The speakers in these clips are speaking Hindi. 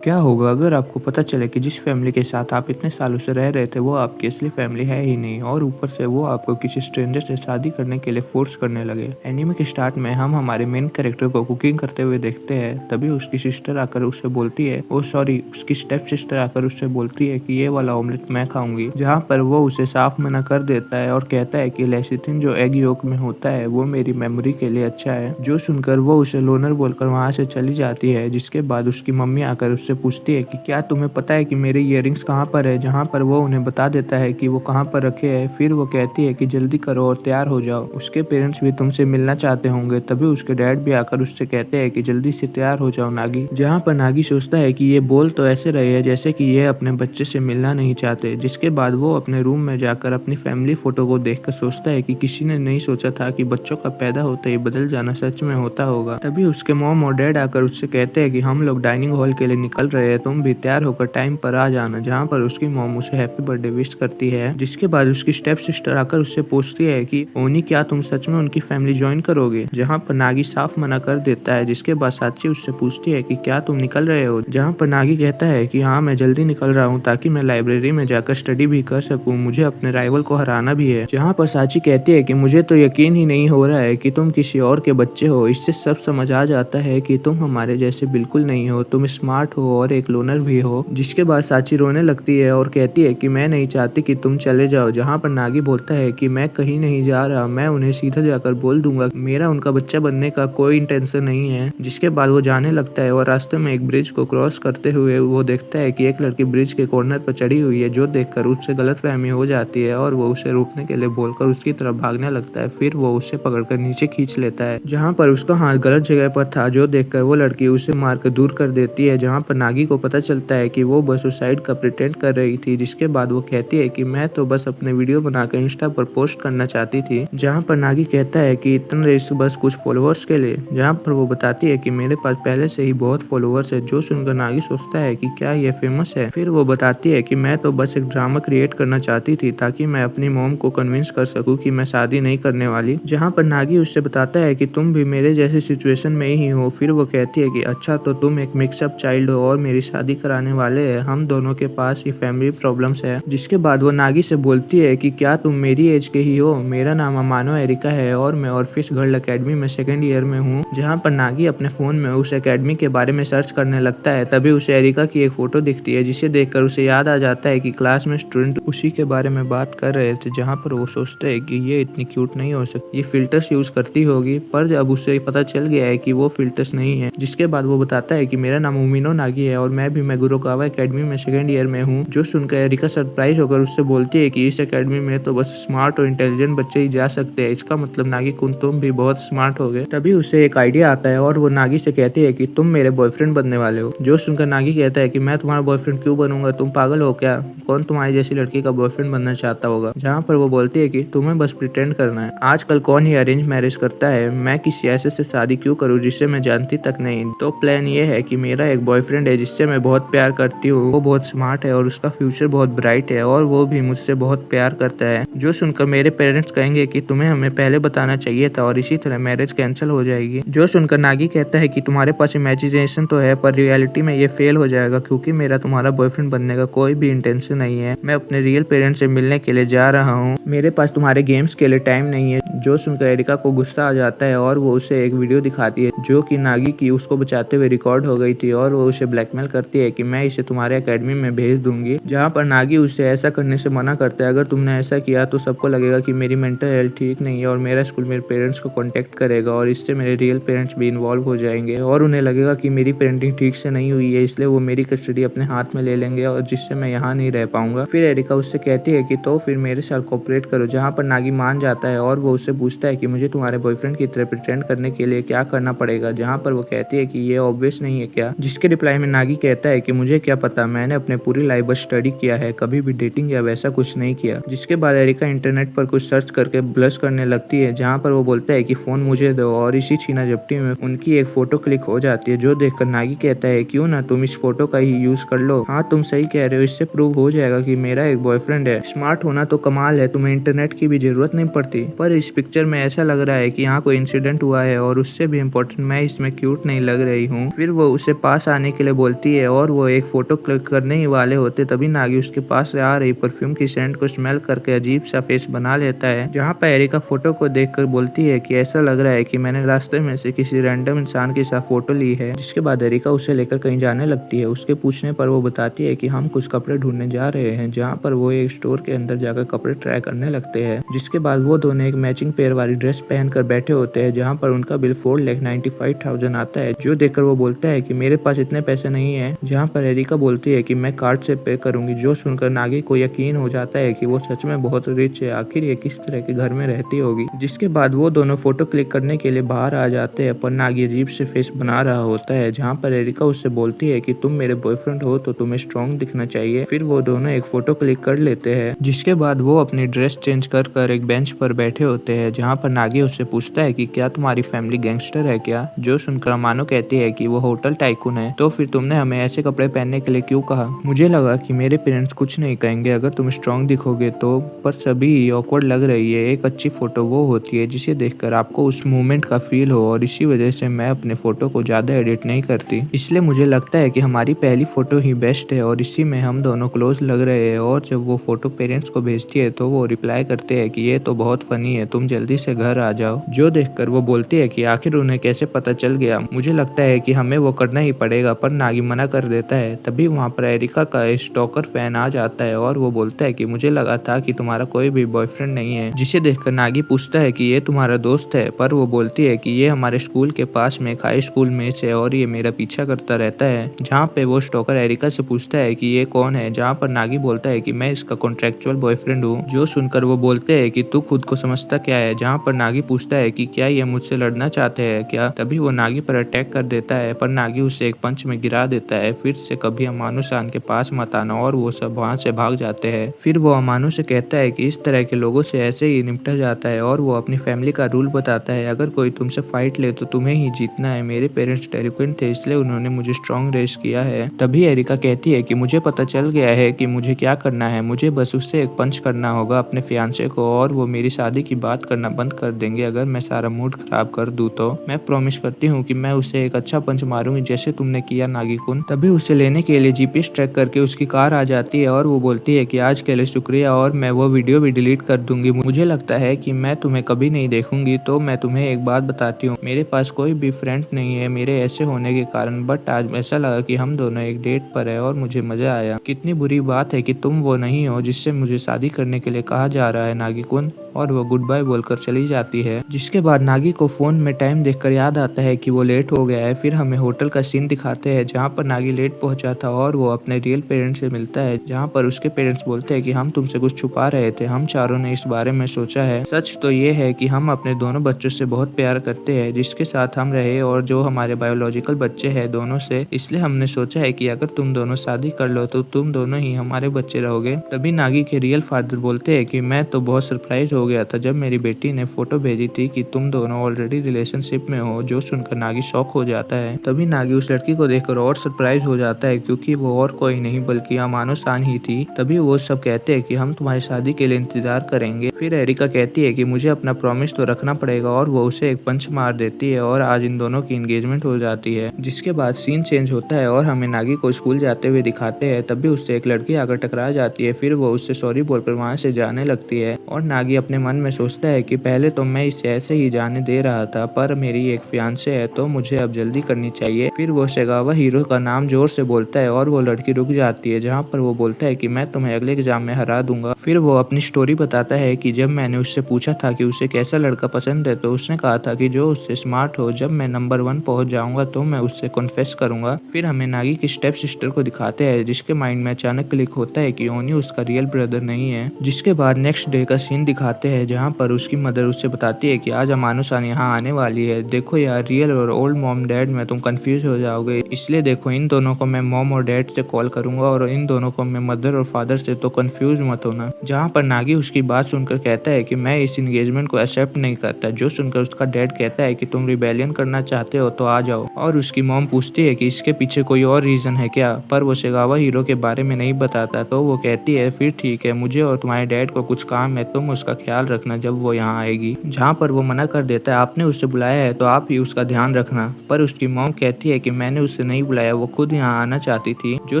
क्या होगा अगर आपको पता चले कि जिस फैमिली के साथ आप इतने सालों से रह रहे थे वो आपकी असली फैमिली है ही नहीं और ऊपर से वो आपको किसी स्ट्रेंजर से शादी करने के लिए फोर्स करने लगे। एनीमे के स्टार्ट में हम हमारे मेन कैरेक्टर को कुकिंग करते हुए देखते हैं, तभी उसकी सिस्टर आकर उससे बोलती है, ओ सॉरी, उसकी स्टेप सिस्टर आकर उससे बोलती है कि ये वाला ऑमलेट मैं खाऊंगी, जहाँ पर वो उसे साफ मना कर देता है और कहता है कि लेसिथिन जो एग योक में होता है वो मेरी मेमोरी के लिए अच्छा है। जो सुनकर वो उसे लोनर बोलकर वहाँ से चली जाती है, जिसके बाद उसकी मम्मी आकर उससे पूछती है कि क्या तुम्हें पता है कि मेरे इयररिंग्स कहाँ पर है, जहाँ पर वो उन्हें बता देता है कि वो कहाँ पर रखे हैं। फिर वो कहती है कि जल्दी करो और तैयार हो जाओ, उसके पेरेंट्स भी तुमसे मिलना चाहते होंगे। तभी उसके डैड भी आकर उससे कहते हैं कि जल्दी से तैयार हो जाओ नागी, जहाँ पर नागी सोचता है कि ये बोल तो ऐसे रहे हैं जैसे कि ये अपने बच्चे से मिलना नहीं चाहते। जिसके बाद वो अपने रूम में जाकर अपनी फैमिली फोटो को देखकर सोचता है कि किसी ने नहीं सोचा था कि बच्चों का पैदा होते ही बदल जाना सच में होता होगा। तभी उसके मॉम और डैड आकर उससे कहते हैं कि हम लोग डाइनिंग हॉल के लिए निकल रहे हैं, तुम भी तैयार होकर टाइम पर आ जाना। जहाँ पर उसकी मॉम उसे हैप्पी बर्थडे विश करती है। जिसके बाद उसकी स्टेप सिस्टर आकर उससे पूछती है कि ओनी, क्या तुम सच में उनकी फैमिली ज्वाइन करोगे, जहाँ पर नागी साफ मना कर देता है। जिसके बाद साची उससे पूछती है कि क्या तुम निकल रहे हो, जहाँ पर नागी कहता है कि हाँ, मैं जल्दी निकल रहा हूँ ताकि मैं लाइब्रेरी में जाकर स्टडी भी कर सकूँ, मुझे अपने राइवल को हराना भी है। जहाँ पर साची कहती है कि मुझे तो यकीन ही नहीं हो रहा है कि तुम किसी और के बच्चे हो, इससे सब समझ आ जाता है कि तुम हमारे जैसे बिल्कुल नहीं हो, तुम स्मार्ट हो और एक लोनर भी हो। जिसके बाद साची रोने लगती है और कहती है कि मैं नहीं चाहती कि तुम चले जाओ। जहाँ पर नागी बोलता है कि मैं कहीं नहीं जा रहा, मैं उन्हें सीधा जाकर बोल दूंगा, मेरा उनका बच्चा बनने का कोई इंटेंशन नहीं है। जिसके बाद वो जाने लगता है और रास्ते में एक ब्रिज को क्रॉस करते हुए वो देखता है कि एक लड़की ब्रिज के कॉर्नर पर चढ़ी हुई है, जो देखकर उससे गलतफहमी हो जाती है और वो उसे रोकने के लिए बोलकर उसकी तरफ भागने लगता है। फिर वो उसे पकड़कर नीचे खींच लेता है, जहाँ पर उसका हाथ गलत जगह पर था, जो देखकर वो लड़की उसे मारकर दूर कर देती है। जहाँ पर नागी को पता चलता है कि वो बस सुसाइड का प्रिटेंड कर रही थी। जिसके बाद वो कहती है कि मैं तो बस अपने वीडियो बनाकर इंस्टा पर पोस्ट करना चाहती थी। जहाँ पर नागी कहता है कि इतना रिस्क बस कुछ फॉलोअर्स के लिए, जहाँ पर वो बताती है कि मेरे पास पहले से ही बहुत फॉलोअर्स है। जो सुनकर नागी सोचता है कि क्या ये फेमस है। फिर वो बताती है कि मैं तो बस एक ड्रामा क्रिएट करना चाहती थी ताकि मैं अपनी मॉम को कन्विंस कर सकूं कि मैं शादी नहीं करने वाली। जहाँ पर नागी उससे बताता है कि तुम भी मेरे जैसी सिचुएशन में ही हो। फिर वो कहती है कि अच्छा, तो तुम एक मिक्सअप चाइल्ड हो और मेरी शादी कराने वाले हैं, हम दोनों के पास ही फैमिली प्रॉब्लम्स है। जिसके बाद वो नागी से बोलती है कि क्या तुम मेरी एज के ही हो, मेरा नाम अमानो एरिका है और मैं ऑर्फिस गर्ल अकेडमी में सेकेंड ईयर में हूँ। जहाँ पर नागी अपने फोन में उस अकेडमी के बारे में सर्च करने लगता है, तभी उसे एरिका की एक फोटो दिखती है, जिसे देखकर उसे याद आ जाता है कि क्लास में स्टूडेंट उसी के बारे में बात कर रहे थे। जहाँ पर वो सोचते है कि ये इतनी क्यूट नहीं हो सकती, ये फिल्टर्स यूज करती होगी, पर अब उसे पता चल गया है कि वो फिल्टर्स नहीं है। जिसके बाद वो बताता है कि मेरा नाम उमिनो नागी है और मैं भी मेगुरोकावा एकेडमी में सेकेंड ईयर में हूँ। जो सुनकर एरिका सरप्राइज होकर उससे बोलती है कि इस एकेडमी में तो बस स्मार्ट और इंटेलिजेंट बच्चे ही जा सकते हैं, इसका मतलब नागी कुन तुम भी बहुत स्मार्ट हो गए। तभी उसे एक आइडिया आता है और वो नागी से कहती है कि तुम मेरे बॉयफ्रेंड बनने वाले हो। जो सुनकर नागी कहता है कि मैं तुम्हारा बॉयफ्रेंड क्यों बनूंगा, तुम पागल हो क्या, कौन तुम्हारी जैसी लड़की का बॉयफ्रेंड बनना चाहता होगा। जहाँ पर वो बोलती है कि तुम्हें बस प्रिटेंड करना है, आजकल कौन ही अरेंज मैरिज करता है, मैं किसी ऐसे से शादी क्यों करूँ जिससे मैं जानती तक नहीं। तो प्लान ये है कि मेरा एक बॉयफ्रेंड है जिससे मैं बहुत प्यार करती हूँ, वो बहुत स्मार्ट है और उसका फ्यूचर बहुत ब्राइट है और वो भी मुझसे बहुत प्यार करता है। जो सुनकर मेरे पेरेंट्स कहेंगे कि तुम्हें हमें पहले बताना चाहिए था और इसी तरह मैरिज कैंसिल हो जाएगी। जो सुनकर नागी कहता है कि तुम्हारे पास इमेजिनेशन तो है पर रियलिटी में ये फेल हो जाएगा, क्योंकि मेरा तुम्हारा बॉयफ्रेंड बनने का कोई भी इंटेंशन नहीं है, मैं अपने रियल पेरेंट्स से मिलने के लिए जा रहा हूँ, मेरे पास तुम्हारे गेम्स के लिए टाइम नहीं है। जो सुनकर एरिका को गुस्सा आ जाता है और वो उसे एक वीडियो दिखाती है जो कि नागी की उसको बचाते हुए रिकॉर्ड हो गई थी और वो उसे ब्लैकमेल करती है कि मैं इसे तुम्हारे एकेडमी में भेज दूंगी। जहाँ पर नागी उसे ऐसा करने से मना करता है, अगर तुमने ऐसा किया तो सबको लगेगा कि मेरी मेंटल हेल्थ ठीक नहीं है और मेरा स्कूल मेरे पेरेंट्स को कांटेक्ट करेगा और इससे मेरे रियल पेरेंट्स भी इन्वॉल्व हो जाएंगे और उन्हें लगेगा कि मेरी पेरेंटिंग ठीक से नहीं हुई है, इसलिए वो मेरी कस्टडी अपने हाथ में ले लेंगे और जिससे मैं यहाँ नहीं रह पाऊंगा। फिर एरिका उससे कहती है कि तो फिर मेरे साथ कोऑपरेट करो। जहाँ पर नागी मान जाता है और वो उससे पूछता है कि मुझे तुम्हारे बॉयफ्रेंड की तरह प्रिटेंड करने के लिए क्या करना पड़ेगा। जहाँ पर वो कहती है कि ये ऑब्वियस नहीं है क्या। जिसके रिप्लाई में नागी कहता है कि मुझे क्या पता, मैंने अपने पूरी लाइफ बस स्टडी किया है, कभी भी डेटिंग या वैसा कुछ नहीं किया। जिसके बाद एरिका इंटरनेट पर कुछ सर्च करके ब्लश करने लगती है। जहाँ पर वो बोलता है कि फोन मुझे दो और इसी छीना झपटी में उनकी एक फोटो क्लिक हो जाती है, जो देखकर नागी कहता है क्यों ना तुम इस फोटो का ही यूज कर लो। हाँ, तुम सही कह रहे हो, इससे प्रूव हो जाएगा कि मेरा एक बॉयफ्रेंड है। स्मार्ट होना तो कमाल है, तुम्हें इंटरनेट की भी जरूरत नहीं पड़ती। पर इस पिक्चर में ऐसा लग रहा है कि यहाँ कोई इंसिडेंट हुआ है और उससे भी इम्पोर्टेंट मैं इसमें क्यूट नहीं लग रही हूँ। फिर वो उसे पास आने के लिए लिए बोलती है और वो एक फोटो क्लिक करने ही वाले होते तभी नागी उसके पास से आ रही परफ्यूम की सेंट को स्मेल करके अजीब सा फेस बना लेता है, जहाँ पर एरिका फोटो को देखकर बोलती है कि ऐसा लग रहा है कि मैंने रास्ते में से किसी रैंडम इंसान के साथ फोटो ली है। जिसके बाद एरिका उसे लेकर कहीं जाने लगती है। उसके पूछने पर वो बताती है कि हम कुछ कपड़े ढूंढने जा रहे हैं, जहाँ पर वो एक स्टोर के अंदर जाकर कपड़े ट्राई करने लगते हैं। जिसके बाद वो दोनों एक मैचिंग पेयर वाली ड्रेस पहनकर बैठे होते हैं, जहाँ पर उनका बिल 4,95,000 आता है, जो देखकर वो बोलता है कि मेरे पास इतने पैसे नहीं है। जहाँ पर एरिका बोलती है कि मैं कार्ड से पे करूंगी, जो सुनकर नागी को यकीन हो जाता है कि वो सच में बहुत रिच है, आखिर ये किस तरह के घर में रहती होगी। जिसके बाद वो दोनों फोटो क्लिक करने के लिए बाहर आ जाते हैं, पर नागी अजीब से फेस बना रहा होता है। जहाँ पर एरिका उससे बोलती है कि तुम मेरे बॉयफ्रेंड हो तो तुम्हें स्ट्रॉन्ग दिखना चाहिए। फिर वो दोनों एक फोटो क्लिक कर लेते हैं। जिसके बाद वो अपनी ड्रेस चेंज कर एक बेंच पर बैठे होते हैं, जहाँ पर नागी उससे पूछता है कि क्या तुम्हारी फैमिली गैंगस्टर है क्या? जो सुनकर अमानो कहती है कि वो होटल टाइकून है। तो फिर तुमने हमें ऐसे कपड़े पहनने के लिए क्यों कहा? मुझे लगा कि मेरे पेरेंट्स कुछ नहीं कहेंगे अगर तुम स्ट्रॉन्ग दिखोगे तो, पर सभी ऑकवर्ड लग रही है। एक अच्छी फोटो वो होती है जिसे देखकर आपको उस मोमेंट का फील हो, और इसी वजह से मैं अपने फोटो को ज्यादा एडिट नहीं करती। इसलिए मुझे लगता है कि हमारी पहली फोटो ही बेस्ट है और इसी में हम दोनों क्लोज लग रहे हैं। और जब वो फोटो पेरेंट्स को भेजती है तो वो रिप्लाई करते हैं कि ये तो बहुत फनी है, तुम जल्दी से घर आ जाओ। जो देखकर वो बोलती है कि आखिर उन्हें कैसे पता चल गया? मुझे लगता है कि हमें वो करना ही पड़ेगा, पर नागी मना कर देता है। तभी वहाँ पर एरिका का स्टॉकर फैन आ जाता है और वो बोलता है कि मुझे लगा था कि तुम्हारा कोई भी बॉयफ्रेंड नहीं है। जिसे देखकर नागी पूछता है कि ये तुम्हारा दोस्त है, पर वो बोलती है कि ये हमारे स्कूल के पास में एक हाई स्कूल मेच है और ये मेरा पीछा करता रहता है। जहाँ पे वो स्टॉकर एरिका से पूछता है कि ये कौन है, जहाँ पर नागी बोलता है कि मैं इसका कॉन्ट्रेक्चुअल बॉयफ्रेंड हूँ। जो सुनकर वो बोलते हैं कि तू खुद को समझता क्या है? जहाँ पर नागी पूछता है कि क्या ये मुझसे लड़ना चाहते हैं क्या? तभी वो नागी पर अटैक कर देता है, पर नागी उसे एक पंच में गिरा देता है। फिर से कभी अमानु शान के पास मत आना, और वो सब वहाँ से भाग जाते हैं। फिर वो अमानु से कहता है कि इस तरह के लोगों से ऐसे ही निपटा जाता है, और वो अपनी फैमिली का रूल बताता है, अगर कोई तुमसे फाइट ले तो तुम्हें ही जीतना है। मेरे पेरेंट्स डेलिक्वेंट थे, इसलिए उन्होंने मुझे स्ट्रॉन्ग रेस किया है। तभी एरिका कहती है कि मुझे पता चल गया है कि मुझे क्या करना है, मुझे बस उससे एक पंच करना होगा अपने फियांसे को, और वो मेरी शादी की बात करना बंद कर देंगे अगर मैं सारा मूड खराब कर दूं तो। मैं प्रॉमिस करती हूँ कि मैं उसे एक अच्छा पंच मारूंगी जैसे तुमने किया नागी-कुन। तभी उसे लेने के लिए जीपीएस ट्रैक करके उसकी कार आ जाती है और वो बोलती है कि आज के लिए शुक्रिया, और मैं वो वीडियो भी डिलीट कर दूंगी। मुझे लगता है कि मैं तुम्हें कभी नहीं देखूंगी, तो मैं तुम्हें एक बात बताती हूँ, मेरे पास कोई भी फ्रेंड नहीं है मेरे ऐसे होने के कारण, बट आज ऐसा लगा कि हम दोनों एक डेट पर है और मुझे मजा आया। कितनी बुरी बात है कि तुम वो नहीं हो जिससे मुझे शादी करने के लिए कहा जा रहा है नागी-कुन। और वो गुड बाय बोलकर चली जाती है। जिसके बाद नागी को फोन में टाइम देखकर याद आता है कि वो लेट हो गया है। फिर हमें होटल का सीन दिखाते हैं जहाँ पर नागी लेट पहुंचा था और वो अपने रियल पेरेंट्स से मिलता है, जहाँ पर उसके पेरेंट्स बोलते हैं कि हम तुमसे कुछ छुपा रहे थे, हम चारों ने इस बारे में सोचा है। सच तो ये है कि हम अपने दोनों बच्चों से बहुत प्यार करते हैं, जिसके साथ हम रहे और जो हमारे बायोलॉजिकल बच्चे हैं दोनों से, इसलिए हमने सोचा है कि अगर तुम दोनों शादी कर लो तो तुम दोनों ही हमारे बच्चे रहोगे। तभी नागी के रियल फादर बोलते हैं कि मैं तो बहुत सरप्राइज हो गया था जब मेरी बेटी ने फोटो भेजी थी कि तुम दोनों ऑलरेडी रिलेशनशिप में हो। जो सुनकर नागी शॉक हो जाता है। तभी नागी उस लड़की को देखकर और सरप्राइज हो जाता है, क्योंकि वो और कोई नहीं बल्कि अमानो शान ही थी। तभी वो सब कहते हैं कि हम तुम्हारी शादी के लिए इंतजार करेंगे। फिर एरिका कहती है कि मुझे अपना प्रॉमिस तो रखना पड़ेगा, और वो उसे एक पंच मार देती है और आज इन दोनों की एंगेजमेंट हो जाती है। जिसके बाद सीन चेंज होता है और हमें नागी को स्कूल जाते हुए दिखाते हैं। तभी उससे एक लड़की आकर टकरा जाती है। फिर वो उससे सॉरी बोलकर वहाँ से जाने लगती है, और नागी अपने मन में सोचता है कि पहले तो मैं इसे ऐसे ही जाने दे रहा था, पर मेरी एक फियांसे है तो मुझे अब जल्दी करनी चाहिए। फिर वो सेगावा हीरो का नाम जोर से बोलता है और वो लड़की रुक जाती है, जहाँ पर वो बोलता है कि मैं तुम्हें अगले एग्जाम में हरा दूंगा। फिर वो अपनी स्टोरी बताता है कि जब मैंने उससे पूछा था कि उसे कैसा लड़का पसंद है, तो उसने कहा था कि जो उससे स्मार्ट हो। जब मैं नंबर 1 पहुंच जाऊंगा तो मैं उससे कॉन्फेस करूंगा। फिर हमें नागी की स्टेप सिस्टर को दिखाते हैं, जिसके माइंड में अचानक क्लिक होता है कि ओनी उसका रियल ब्रदर नहीं है। जिसके बाद नेक्स्ट डे का सीन दिखाते हैं, जहाँ पर उसकी मदर उससे बताती है कि आज अमानु शान यहाँ आने वाली है। देखो यार, रियल और ओल्ड मॉम डैड में तुम कंफ्यूज हो जाओगे, इसलिए देखो इन दोनों को मैं मॉम और डैड से कॉल करूंगा और इन दोनों को मैं मदर और फादर से, तो कंफ्यूज मत होना। जहाँ पर नागी उसकी बात सुनकर कहता है कि मैं इस एंगेजमेंट को एक्सेप्ट नहीं करता। जो सुनकर उसका डैड कहता है कि तुम रिबेलियन करना चाहते हो तो आ जाओ, और उसकी मॉम पूछती है कि इसके पीछे कोई और रीजन है क्या, पर वो सेगावा हीरो के बारे में नहीं बताता। तो वो कहती है फिर ठीक है, मुझे और तुम्हारे डैड को कुछ काम है, तुम उसका ख्याल रखना जब वो यहाँ आएगी। जहाँ पर वो मना कर देता है, आपने उससे बुलाया है तो आप ही उसका ध्यान रखना। पर उसकी मॉम कहती है कि मैंने उससे नहीं नहीं बुलाया, वो खुद यहाँ आना चाहती थी। जो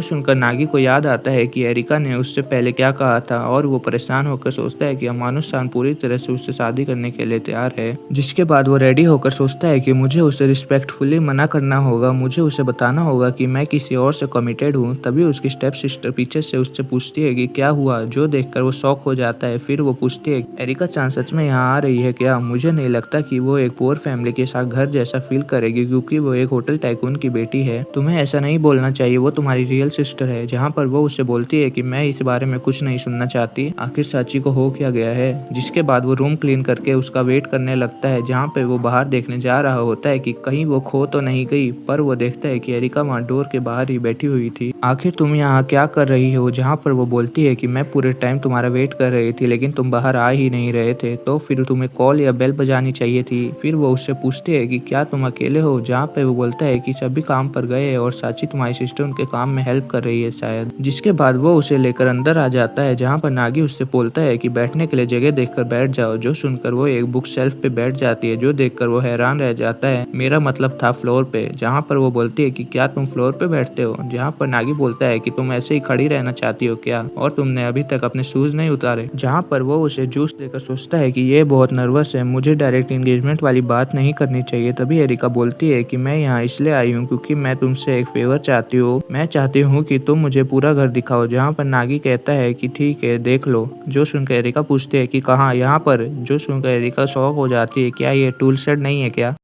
सुनकर नागी को याद आता है कि एरिका ने उससे पहले क्या कहा था और वो परेशान होकर सोचता है कि अमानुष-सान पूरी तरह से उससे शादी करने के लिए तैयार है। जिसके बाद वो रेडी होकर सोचता है कि मुझे उसे रिस्पेक्टफुली मना करना होगा, मुझे उसे बताना होगा कि मैं किसी और से कमिटेड हूँ। तभी उसकी स्टेप सिस्टर पीछे से उससे पूछती है कि क्या हुआ, जो देखकर वो शॉक हो जाता है। फिर वो पूछती है एरिका चान सच में यहाँ आ रही है क्या? मुझे नहीं लगता कि वो एक पुअर फैमिली के साथ घर जैसा फील करेगी, क्योंकि वो एक होटल टाइकून की बेटी है। तुम्हें ऐसा नहीं बोलना चाहिए, वो तुम्हारी रियल सिस्टर है। जहाँ पर वो उससे बोलती है कि मैं इस बारे में कुछ नहीं सुनना चाहती, आखिर साची को हो क्या गया है। जिसके बाद वो रूम क्लीन करके उसका वेट करने लगता है, जहाँ पे वो बाहर देखने जा रहा होता है कि कहीं वो खो तो नहीं गई। पर वो देखता है कि एरिका वहाँ डोर के बाहर ही बैठी हुई थी। आखिर तुम यहाँ क्या कर रही हो? जहाँ पर वो बोलती है कि मैं पूरे टाइम तुम्हारा वेट कर रही थी, लेकिन तुम बाहर आ ही नहीं रहे थे, तो फिर तुम्हें कॉल या बेल बजानी चाहिए थी। फिर वो उससे पूछती है कि क्या तुम अकेले हो? जहाँ पे वो बोलता है कि सभी काम पर गए हैं और साची तुम्हारी सिस्टर उनके काम में हेल्प कर रही है शायद। जिसके बाद वो उसे लेकर अंदर आ जाता है, जहाँ पर नागी उससे बोलता है कि बैठने के लिए जगह देखकर बैठ जाओ। जो सुनकर वो एक बुक शेल्फ पे बैठ जाती है, जो देखकर वो हैरान रह जाता है। मेरा मतलब था फ्लोर पे। जहाँ पर वो बोलती है कि क्या तुम फ्लोर पे बैठते हो? जहाँ पर नागी बोलता है कि तुम ऐसे ही खड़ी रहना चाहती हो क्या, और तुमने अभी तक अपने शूज नहीं उतारे। जहाँ पर वो उसे जूस देकर सोचता है कि ये बहुत नर्वस है, मुझे डायरेक्ट एंगेजमेंट वाली बात नहीं करनी चाहिए। तभी एरिका बोलती है कि मैं यहाँ इसलिए आई हूँ क्योंकि मैं तुमसे एक फेवर चाहती हूँ, मैं चाहती हूँ कि तुम मुझे पूरा घर दिखाओ। जहाँ पर नागी कहता है कि ठीक है देख लो। जो सुनकर एरिका पूछती है कि कहाँ? यहाँ पर। जो सुनकर एरिका शॉक हो जाती है, क्या ये टूल शेड नहीं है क्या?